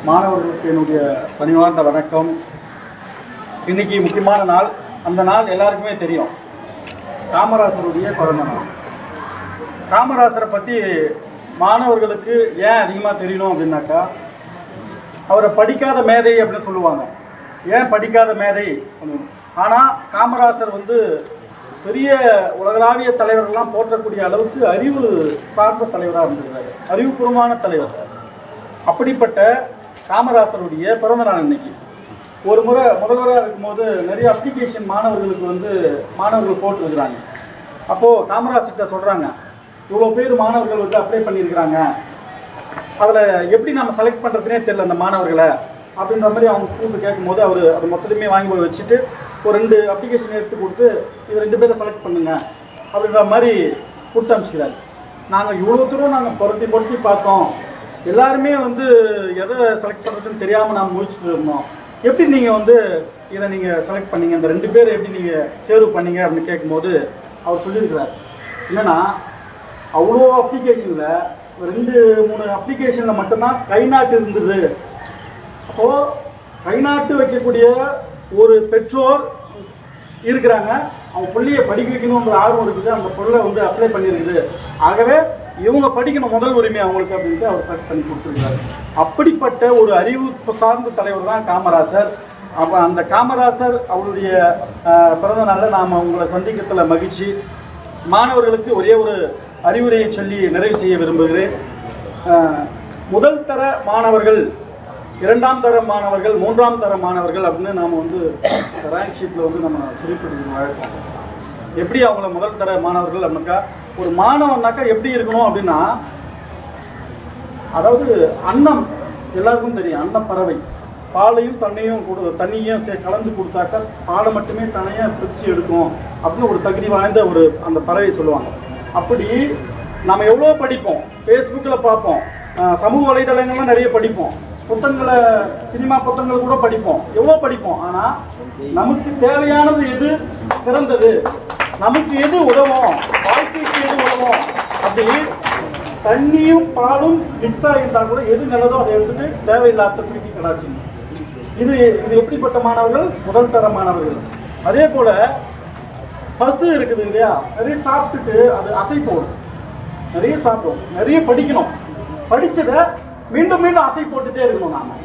மாணவர்களுக்கு என்னுடைய பணிவார்ந்த வணக்கம். இன்னைக்கு முக்கியமான நாள். அந்த நாள் எல்லாருக்குமே தெரியும், காமராசருடைய பிறந்த நாள். காமராசரை பற்றி மாணவர்களுக்கு ஏன் அதிகமாக தெரியணும் அப்படின்னாக்கா, அவரை படிக்காத மேதை அப்படின்னு சொல்லுவாங்க. ஏன் படிக்காத மேதை? ஆனால் காமராசர் பெரிய உலகளாவிய தலைவர்கள்லாம் போற்றக்கூடிய அளவுக்கு அறிவு சார்ந்த தலைவராக இருந்திருக்காரு, அறிவுபூர்வமான தலைவர். அப்படிப்பட்ட காமராசருடைய பிறந்த நாள் இன்னைக்கு. ஒரு முறை முதல்வராக இருக்கும்போது நிறைய அப்ளிகேஷன் மாணவர்கள் போட்டுருக்குறாங்க. அப்போது காமராசர்கிட்ட சொல்கிறாங்க, இவ்வளோ பேர் மாணவர்கள் அப்ளை பண்ணியிருக்கிறாங்க, அதில் எப்படி நம்ம செலக்ட் பண்ணுறதுனே தெரியல அந்த மாணவர்களை அப்படின்ற மாதிரி அவங்க கூப்பிட்டு கேட்கும்போது அவர் அதை மொத்தத்தையுமே வாங்கி போய் வச்சுட்டு ஒரு 2 அப்ளிகேஷன் எடுத்து கொடுத்து இது 2 பேரை செலக்ட் பண்ணுங்க அப்படின்ற மாதிரி கொடுத்து அனுப்பிச்சிக்கிறாரு. நாங்கள் இவ்வளோ தூரம் நாங்கள் பொருத்தி பார்த்தோம், எல்லாருமே எதை செலக்ட் பண்ணுறதுன்னு தெரியாமல் நாங்கள் முடிச்சுட்டு இருந்தோம். எப்படி நீங்கள் இதை நீங்கள் செலக்ட் பண்ணீங்க, இந்த 2 பேரை எப்படி நீங்கள் தேர்வு பண்ணீங்க அப்படின்னு கேட்கும்போது அவர் சொல்லியிருக்கிறார், என்னென்னா அவ்வளோ அப்ளிகேஷனில் 2-3 அப்ளிகேஷனில் மட்டும்தான் கை நாட்டு இருந்தது. அப்போது கை நாட்டு வைக்கக்கூடிய ஒரு பெற்றோர் இருக்கிறாங்க, அவங்க பிள்ளையை படிக்க வைக்கணுன்ற ஆர்வம் இருக்குது, அந்த பொருளை அப்ளை பண்ணியிருக்குது, ஆகவே இவங்க படிக்கணும் முதல் உரிமை அவங்களுக்கு அப்படின்ட்டு அவர் செலக்ட் பண்ணி கொடுத்துருக்காரு. அப்படிப்பட்ட ஒரு அறிவு சார்ந்த தலைவர் தான் காமராசர். அப்போ அந்த காமராசர் அவருடைய பிறந்த நாளில் நாம் உங்களை சந்திக்கிறதுல மகிழ்ச்சி. மாணவர்களுக்கு ஒரே ஒரு அறிவுரையை சொல்லி நிறைவு செய்ய விரும்புகிறேன். முதல் தர மாணவர்கள், 2ஆம் தர மாணவர்கள், 3ஆம் தர மாணவர்கள் அப்படின்னு நாம் ரேங்க் ஷீட்டில் நம்ம குறிப்பிட்டு வழக்கம். எப்படி அவங்கள முதல் தர மாணவர்கள் அப்படின்னாக்கா, ஒரு மாணவனாக்கா எப்படி இருக்கணும் அப்படின்னா, அதாவது அன்னம் எல்லாருக்கும் தெரியும், அன்னப்பறவை பாலையும் தண்ணியும் கலந்து கொடுத்தாக்கா பாலை மட்டுமே தனியாக பிரித்து எடுக்கும் அப்படின்னு ஒரு தகுதி வாய்ந்த அந்த பறவை சொல்லுவாங்க. அப்படி நம்ம எவ்வளோ படிப்போம், ஃபேஸ்புக்கில் பார்ப்போம், சமூக வலைதளங்கள்லாம் நிறைய படிப்போம், புத்தகங்களை சினிமா புத்தகங்கள் கூட படிப்போம், எவ்வளோ படிப்போம். ஆனால் நமக்கு தேவையானது எது சிறந்தது, நமக்கு எது உதவும், வாழ்க்கைக்கு எது உதவும் அப்படி தண்ணியும் பாலும் மிக்ஸ் ஆகியிருந்தால் கூட எது நல்லதோ அதை எடுத்துட்டு தேவையில்லாத திருப்பி கலாச்சிங்க. இது எப்படிப்பட்ட மாணவர்கள்? முதல் தர மாணவர்கள். அதே போல் பசு இருக்குது இல்லையா, நிறைய சாப்பிட்டுட்டு அது அசை போடும், நிறைய சாப்பிடும், நிறைய படிக்கணும், படித்ததை மீண்டும் மீண்டும் அசை போட்டுகிட்டே இருக்கணும் நாம்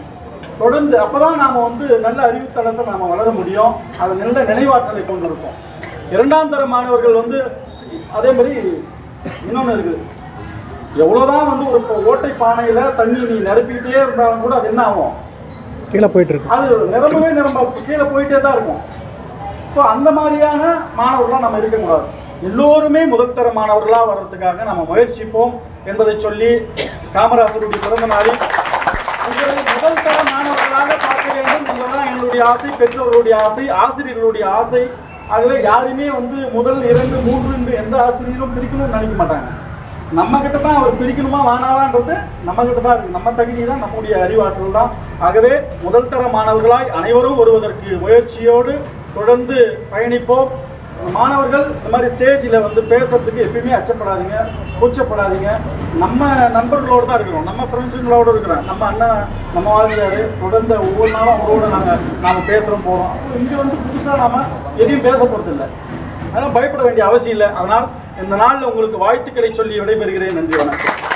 தொடர்ந்து. அப்போ தான் நாம் நல்ல அறிவுத்தளத்தை நாம் வளர முடியும், அது நல்ல நினைவாற்றலை கொண்டு இருக்கும். 2ஆம் தர மாணவர்கள் அதே மாதிரி இன்னொன்று இருக்குது, எவ்வளோதான் ஒரு ஓட்டை பானையில் தண்ணி நீ நிரப்பிக்கிட்டே இருந்தாலும் கூட அது என்ன ஆகும், கீழே போயிட்டு இருக்கு, அது நிரம்ப கீழே போயிட்டே தான் இருக்கும். ஸோ அந்த மாதிரியான மாணவர்களாக நம்ம இருக்கக்கூடாது. எல்லோருமே முதல் தர மாணவர்களாக வர்றதுக்காக நம்ம முயற்சிப்போம் என்பதை சொல்லி, காமராசருடைய பிறந்த நாளில் உங்களை முதல் தர மாணவர்களாக பார்க்க வேண்டும் என்பதுதான் எங்களுடைய ஆசை, பெற்றோர்களுடைய ஆசை, ஆசிரியர்களுடைய ஆசை. ஆகவே யாருமே 1, 2, 3 என்று எந்த ஆசிரியரும் பிரிக்கணும்னு நினைக்க மாட்டாங்க. நம்ம கிட்ட தான் அவர் பிரிக்கணுமா வேணாவான்றது நம்ம கிட்ட தான் இருக்குது, நம்ம தகுதி தான், நம்முடைய அறிவாற்றல் தான். ஆகவே முதல் தர மாணவர்களாய் அனைவரும் வருவதற்கு முயற்சியோடு தொடர்ந்து பயணிப்போம். மாணவர்கள் இந்த மாதிரி ஸ்டேஜில் பேசுறதுக்கு எப்பயுமே அச்சப்படாதீங்க, கூச்சப்படாதீங்க. நம்ம நண்பர்களோடு தான் இருக்கிறோம், நம்ம ஃப்ரெண்ட்ஸுங்களோடு இருக்கிறோம், நம்ம அண்ணன் நம்ம வாழ்ந்தாரு, தொடர்ந்து ஒவ்வொரு நாளும் அவரோடு நாம் பேசுகிறோம் போகிறோம். இங்கே புதுசாக நாம் எதையும் பேச போகிறது இல்லை, அதனால் பயப்பட வேண்டிய அவசியம் இல்லை. அதனால் இந்த நாளில் உங்களுக்கு வாழ்த்துக்களை சொல்லி விடைபெறுகிறேன். நன்றி, வணக்கம்.